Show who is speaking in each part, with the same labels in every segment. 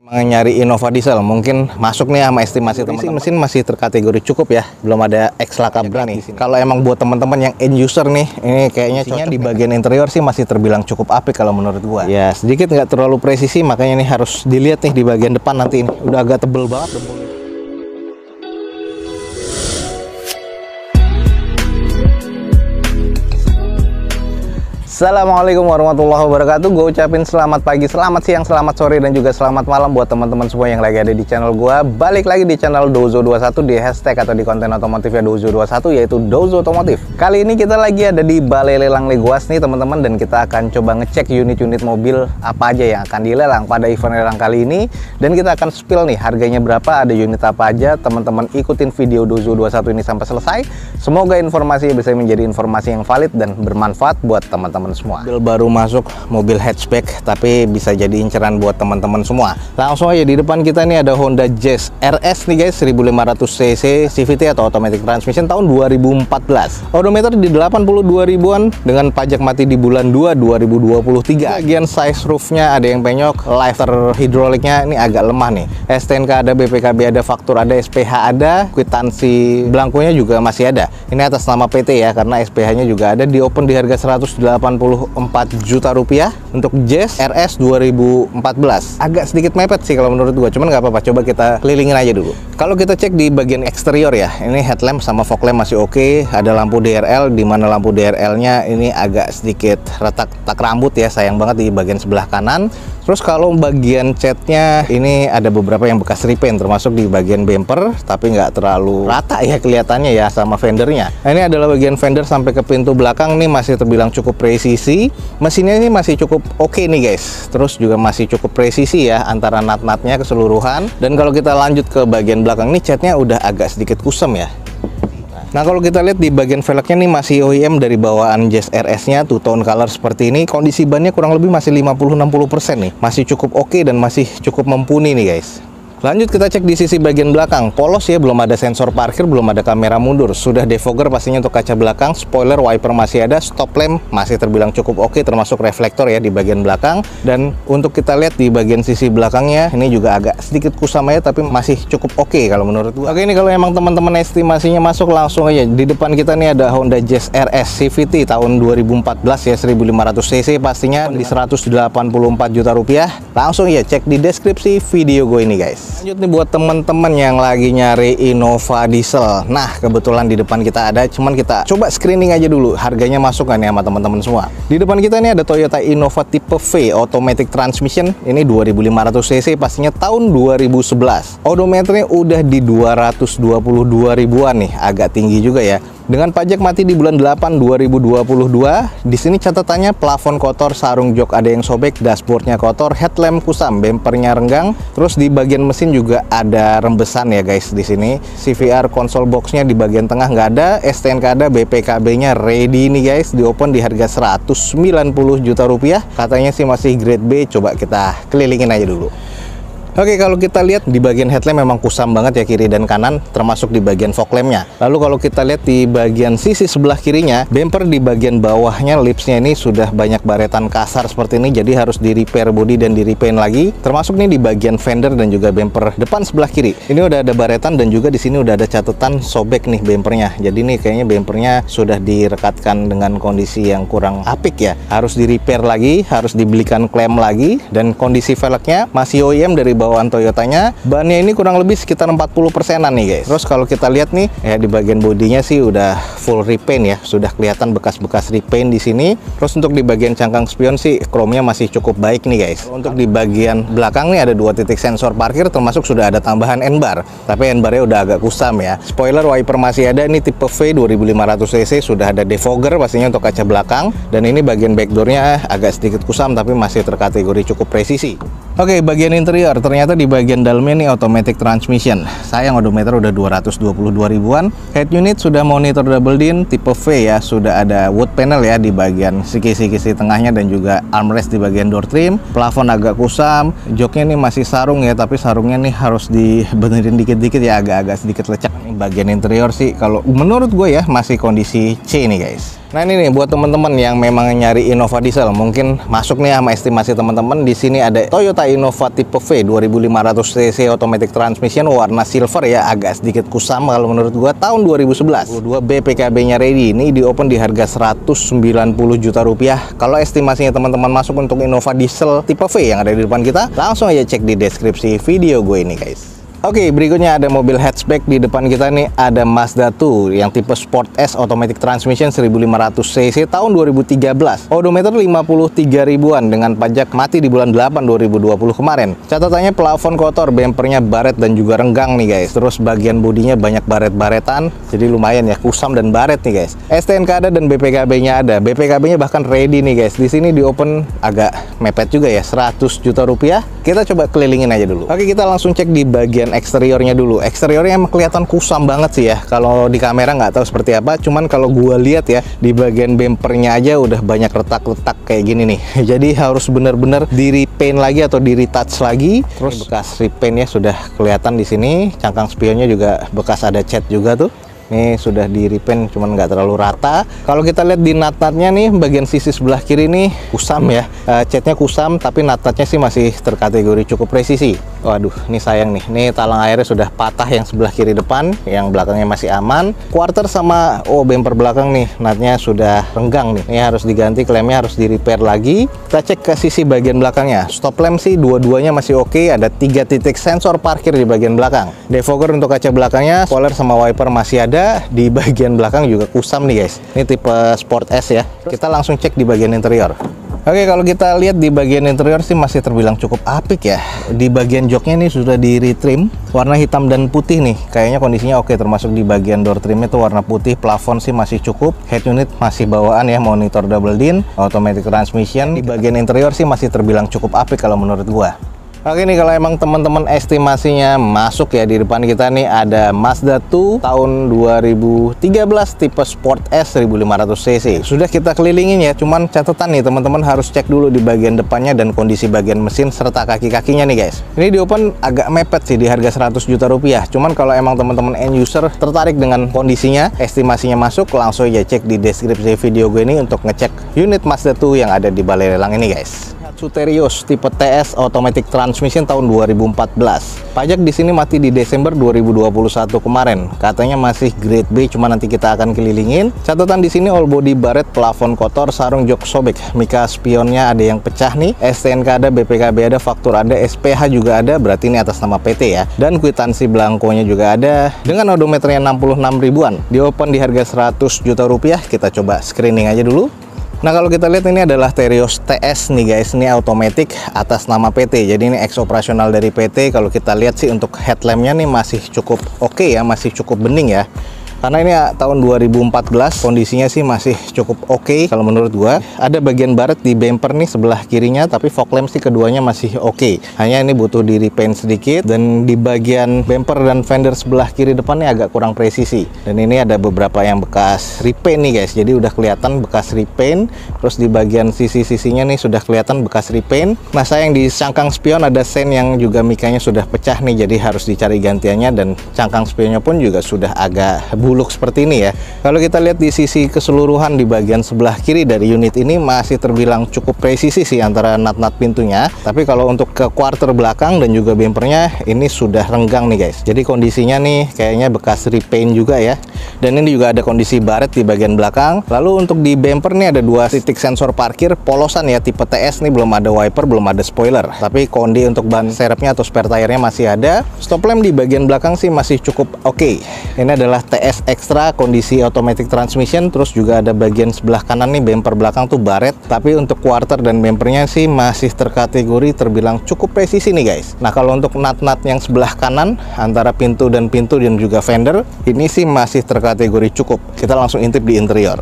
Speaker 1: Nyari Innova diesel mungkin masuk nih sama estimasi teman-teman. Mesin masih terkategori cukup ya, belum ada X laka brand nih. Kalau emang buat teman-teman yang end user nih, ini kayaknya cocok di bagian interior sih masih terbilang cukup apik kalau menurut gua. Ya sedikit nggak terlalu presisi, makanya ini harus dilihat nih di bagian depan nanti ini. Udah agak tebel banget. Assalamualaikum warahmatullahi wabarakatuh. Gue ucapin selamat pagi, selamat siang, selamat sore, dan juga selamat malam buat teman-teman semua yang lagi ada di channel gue. Balik lagi di channel Dozo21 di hashtag atau di konten otomotifnya Dozo21, yaitu Dozo Otomotif. Kali ini kita lagi ada di Balai Lelang Legoas nih teman-teman, dan kita akan coba ngecek unit-unit mobil apa aja yang akan dilelang pada event lelang kali ini. Dan kita akan spill nih harganya berapa, ada unit apa aja. Teman-teman ikutin video Dozo21 ini sampai selesai. Semoga informasinya bisa menjadi informasi yang valid dan bermanfaat buat teman-teman semua. Mobil baru masuk, mobil hatchback, tapi bisa jadi inceran buat teman-teman semua. Langsung aja di depan kita nih ada Honda Jazz RS nih guys, 1500 cc CVT atau automatic transmission tahun 2014. Odometer di 82 ribuan dengan pajak mati di bulan 2 2023. Bagian size roofnya ada yang penyok, lifter hidroliknya ini agak lemah nih. STNK ada, BPKB ada, faktur ada, SPH ada, kwitansi belangkonya juga masih ada. Ini atas nama PT ya, karena SPH-nya juga ada. Di open di harga 184 juta rupiah untuk Jazz RS 2014. Agak sedikit mepet sih kalau menurut gua, cuman nggak apa-apa, coba kita kelilingin aja dulu. Kalau kita cek di bagian eksterior ya, ini headlamp sama fog lamp masih oke. Ada lampu DRL, di mana lampu DRL-nya ini agak sedikit retak rambut ya, sayang banget di bagian sebelah kanan. Terus kalau bagian catnya ini ada beberapa yang bekas repaint, termasuk di bagian bumper, tapi nggak terlalu rata ya kelihatannya ya sama fendernya. Nah, ini adalah bagian fender sampai ke pintu belakang nih masih terbilang cukup presisi. Mesinnya ini masih cukup oke nih guys. Terus juga masih cukup presisi ya antara nut-nutnya keseluruhan. Dan kalau kita lanjut ke bagian belakang nih, catnya udah agak sedikit kusam ya. Nah kalau kita lihat di bagian velgnya nih masih OEM dari bawaan Jazz RS-nya, two tone color seperti ini. Kondisi bannya kurang lebih masih 50-60% nih. Masih cukup oke dan masih cukup mumpuni nih guys. Lanjut kita cek di sisi bagian belakang. Polos ya, belum ada sensor parkir, belum ada kamera mundur. Sudah defogger pastinya untuk kaca belakang. Spoiler, wiper masih ada. Stop lamp masih terbilang cukup oke, termasuk reflektor ya di bagian belakang. Dan untuk kita lihat di bagian sisi belakangnya, ini juga agak sedikit kusam ya, tapi masih cukup oke kalau menurut gua. Oke, ini kalau emang teman-teman estimasinya masuk, langsung aja. Di depan kita nih ada Honda Jazz RS CVT tahun 2014 ya, 1500 cc pastinya di 184 juta rupiah. Langsung ya cek di deskripsi video gue ini guys. Lanjut nih buat teman-teman yang lagi nyari Innova diesel. Nah kebetulan di depan kita ada, cuman kita coba screening aja dulu harganya masuk kan ya sama teman-teman semua. Di depan kita ini ada Toyota Innova tipe V automatic transmission, ini 2500 cc pastinya tahun 2011. Odometernya udah di 222 ribuan nih, agak tinggi juga ya. Dengan pajak mati di bulan 8 2022. Di sini catatannya plafon kotor, sarung jok ada yang sobek, dashboardnya kotor, headlamp kusam, bempernya renggang. Terus di bagian mesin juga ada rembesan ya guys di sini. CVR console boxnya di bagian tengah nggak ada, STNK ada, BPKB-nya ready nih guys. Di open di harga 190 juta rupiah. Katanya sih masih grade B. Coba kita kelilingin aja dulu. Oke, kalau kita lihat di bagian headlamp memang kusam banget ya kiri dan kanan, termasuk di bagian fog lampnya. Lalu kalau kita lihat di bagian sisi sebelah kirinya, bumper di bagian bawahnya, lipsnya ini sudah banyak baretan kasar seperti ini, jadi harus di repair body dan di repaint lagi. Termasuk nih di bagian fender dan juga bumper depan sebelah kiri. Ini udah ada baretan dan juga di sini udah ada catatan sobek nih bumpernya. Jadi nih kayaknya bumpernya sudah direkatkan dengan kondisi yang kurang apik ya. Harus di repair lagi, harus dibelikan klem lagi, dan kondisi velgnya masih OEM dari bawaan Toyotanya. Bannya ini kurang lebih sekitar 40%-an nih guys. Terus kalau kita lihat nih ya di bagian bodinya sih udah full repaint ya, sudah kelihatan bekas-bekas repaint di sini. Terus untuk di bagian cangkang spion sih chrome-nya masih cukup baik nih guys. Untuk di bagian belakang nih ada 2 titik sensor parkir, termasuk sudah ada tambahan N-bar, tapi N-barnya udah agak kusam ya. Spoiler, wiper masih ada, ini tipe V 2500 cc, sudah ada defogger pastinya untuk kaca belakang. Dan ini bagian backdoor-nya agak sedikit kusam tapi masih terkategori cukup presisi. Oke, bagian interior ternyata di bagian dalamnya nih automatic transmission. Sayang odometer udah 222 ribuan. Head unit sudah monitor double din tipe V ya, sudah ada wood panel ya di bagian sisi-sisi tengahnya dan juga armrest di bagian door trim. Plafon agak kusam, joknya nih masih sarung ya, tapi sarungnya nih harus dibenerin dikit-dikit ya, agak-agak sedikit lecek. Bagian interior sih kalau menurut gue ya masih kondisi C nih guys. Nah ini nih buat teman-teman yang memang nyari Innova diesel, mungkin masuk nih sama estimasi teman-teman. Di sini ada Toyota Innova tipe V 2500 cc automatic transmission warna silver ya, agak sedikit kusam kalau menurut gua, tahun 2011. Dua BPKB-nya ready, ini di open di harga 190 juta rupiah. Kalau estimasinya teman-teman masuk untuk Innova diesel tipe V yang ada di depan kita, langsung aja cek di deskripsi video gue ini guys. Oke, berikutnya ada mobil hatchback di depan kita nih, ada Mazda 2 yang tipe Sport S automatic transmission 1500 cc tahun 2013. Odometer 53 ribuan dengan pajak mati di bulan 8 2020 kemarin. Catatannya plafon kotor, bempernya baret dan juga renggang nih guys. Terus bagian bodinya banyak baret-baretan, jadi lumayan ya, kusam dan baret nih guys. STNK ada dan BPKB-nya ada. BPKB-nya bahkan ready nih guys. Di sini di open agak mepet juga ya, 100 juta rupiah. Kita coba kelilingin aja dulu. Oke, kita langsung cek di bagian eksteriornya dulu. Eksteriornya emang kelihatan kusam banget sih ya. Kalau di kamera nggak tahu seperti apa, cuman kalau gua lihat ya, di bagian bempernya aja udah banyak retak-retak kayak gini nih. Jadi harus bener-bener di repaint lagi atau di retouch lagi. Terus bekas repaintnya sudah kelihatan di sini. Cangkang spionnya juga bekas ada cat juga tuh. Ini sudah di repaint, cuman nggak terlalu rata. Kalau kita lihat di nut-nutnya nih, bagian sisi sebelah kiri nih kusam ya. Catnya kusam, tapi nut-nutnya sih masih terkategori cukup presisi. Waduh, ini sayang nih. Ini talang airnya sudah patah yang sebelah kiri depan, yang belakangnya masih aman. Quarter sama bumper belakang nih, nutnya sudah renggang nih. Ini harus diganti, klemnya harus di repair lagi. Kita cek ke sisi bagian belakangnya. Stop lamp sih dua-duanya masih oke. Ada 3 titik sensor parkir di bagian belakang. Defogger untuk kaca belakangnya, spoiler sama wiper masih ada. Di bagian belakang juga kusam nih guys. Ini tipe Sport S ya. Kita langsung cek di bagian interior. Oke, kalau kita lihat di bagian interior sih masih terbilang cukup apik ya. Di bagian joknya ini sudah di retrim warna hitam dan putih nih. Kayaknya kondisinya oke, termasuk di bagian door trimnya itu warna putih. Plafon sih masih cukup. Head unit masih bawaan ya, monitor double din, automatic transmission. Di bagian interior sih masih terbilang cukup apik kalau menurut gua. Oke nih, kalau emang teman-teman estimasinya masuk ya, di depan kita nih ada Mazda 2 tahun 2013 tipe Sport S 1500 cc. Sudah kita kelilingin ya, cuman catatan nih teman-teman harus cek dulu di bagian depannya dan kondisi bagian mesin serta kaki-kakinya nih guys. Ini di open agak mepet sih di harga 100 juta rupiah. Cuman kalau emang teman-teman end user tertarik dengan kondisinya, estimasinya masuk, langsung aja cek di deskripsi video gue ini untuk ngecek unit Mazda 2 yang ada di balai lelang ini guys. Terios tipe TS automatic transmission tahun 2014. Pajak di sini mati di Desember 2021 kemarin. Katanya masih grade B, cuma nanti kita akan kelilingin. Catatan di sini all body baret, plafon kotor, sarung jok sobek, mika spionnya ada yang pecah nih. STNK ada, BPKB ada, faktur ada, SPH juga ada, berarti ini atas nama PT ya. Dan kwitansi belangkonya juga ada. Dengan odometernya 66 ribuan. Di open di harga 100 juta rupiah. Kita coba screening aja dulu. Nah, kalau kita lihat ini adalah Terios TS nih guys, ini automatic atas nama PT. Jadi ini ex operasional dari PT. Kalau kita lihat sih untuk headlampnya nih masih cukup oke ya, masih cukup bening ya. Karena ini tahun 2014, kondisinya sih masih cukup oke kalau menurut gua. Ada bagian baret di bumper nih sebelah kirinya, tapi fog lamp sih keduanya masih oke. Hanya ini butuh di repaint sedikit, dan di bagian bumper dan fender sebelah kiri depannya agak kurang presisi. Dan ini ada beberapa yang bekas repaint nih guys, jadi udah kelihatan bekas repaint. Terus di bagian sisi-sisinya nih sudah kelihatan bekas repaint. Nah, sayang di cangkang spion ada sen yang juga mikanya sudah pecah nih, jadi harus dicari gantiannya, dan cangkang spionnya pun juga sudah agak buluk seperti ini ya. Kalau kita lihat di sisi keseluruhan di bagian sebelah kiri dari unit ini masih terbilang cukup presisi sih antara nut-nut pintunya. Tapi kalau untuk ke quarter belakang dan juga bumpernya ini sudah renggang nih guys. Jadi kondisinya nih kayaknya bekas repaint juga ya. Dan ini juga ada kondisi baret di bagian belakang. Lalu untuk di bumper nih ada 2 titik sensor parkir polosan ya, tipe TS nih, belum ada wiper, belum ada spoiler. Tapi kondi untuk ban serepnya atau spare tire-nya masih ada. Stop lamp di bagian belakang sih masih cukup oke. Ini adalah TS Extra kondisi automatic transmission. Terus juga ada bagian sebelah kanan nih, bumper belakang tuh baret, tapi untuk quarter dan bumpernya sih masih terkategori terbilang cukup presisi nih guys. Nah, kalau untuk nut-nut yang sebelah kanan antara pintu dan juga fender, ini sih masih terkategori cukup. Kita langsung intip di interior.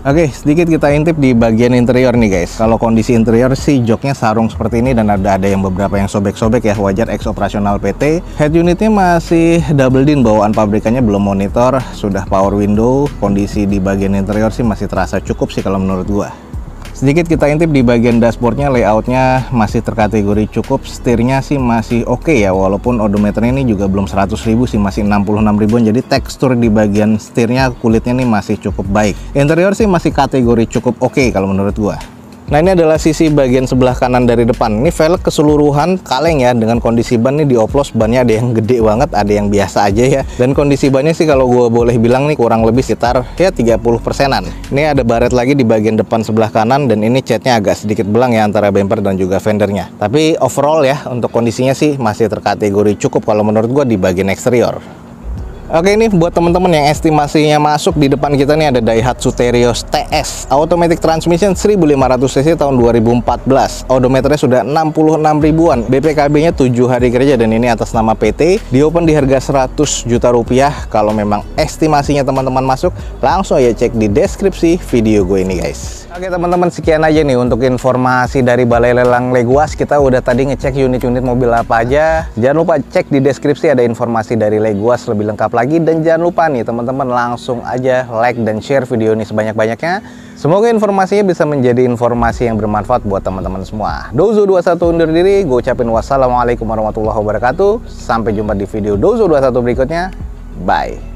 Speaker 1: Oke, sedikit kita intip di bagian interior nih guys. Kalau kondisi interior sih joknya sarung seperti ini, dan ada yang beberapa yang sobek-sobek ya, wajar ex operasional PT. Head unitnya masih double din, bawaan pabrikannya belum monitor, sudah power window. Kondisi di bagian interior sih masih terasa cukup sih kalau menurut gua. Sedikit kita intip di bagian dashboardnya, layoutnya masih terkategori cukup, setirnya sih masih oke ya, walaupun odometernya ini juga belum 100.000 sih, masih 66 ribuan. Jadi tekstur di bagian setirnya, kulitnya nih masih cukup baik. Interior sih masih kategori cukup oke kalau menurut gua. Nah, ini adalah sisi bagian sebelah kanan dari depan. Ini velg keseluruhan kaleng ya, dengan kondisi ban nih dioplos, bannya ada yang gede banget, ada yang biasa aja ya. Dan kondisi bannya sih kalau gue boleh bilang nih kurang lebih sekitar ya 30%-an. Ini ada baret lagi di bagian depan sebelah kanan, dan ini catnya agak sedikit belang ya antara bumper dan juga fendernya. Tapi overall ya, untuk kondisinya sih masih terkategori cukup kalau menurut gue di bagian eksterior. Oke, ini buat teman-teman yang estimasinya masuk, di depan kita nih ada Daihatsu Terios TS Automatic Transmission 1500 cc tahun 2014. Odometernya sudah 66 ribuan, BPKB-nya 7 hari kerja, dan ini atas nama PT. Di open di harga 100 juta rupiah. Kalau memang estimasinya teman-teman masuk, langsung aja cek di deskripsi video gue ini guys. Oke teman-teman, sekian aja nih untuk informasi dari Balai Lelang Leguas. Kita udah tadi ngecek unit-unit mobil apa aja. Jangan lupa cek di deskripsi, ada informasi dari Leguas lebih lengkap lagi. Dan jangan lupa nih teman-teman, langsung aja like dan share video ini sebanyak-banyaknya. Semoga informasinya bisa menjadi informasi yang bermanfaat buat teman-teman semua. Dozo21 undur diri, gue ucapin wassalamualaikum warahmatullahi wabarakatuh. Sampai jumpa di video Dozo21 berikutnya. Bye.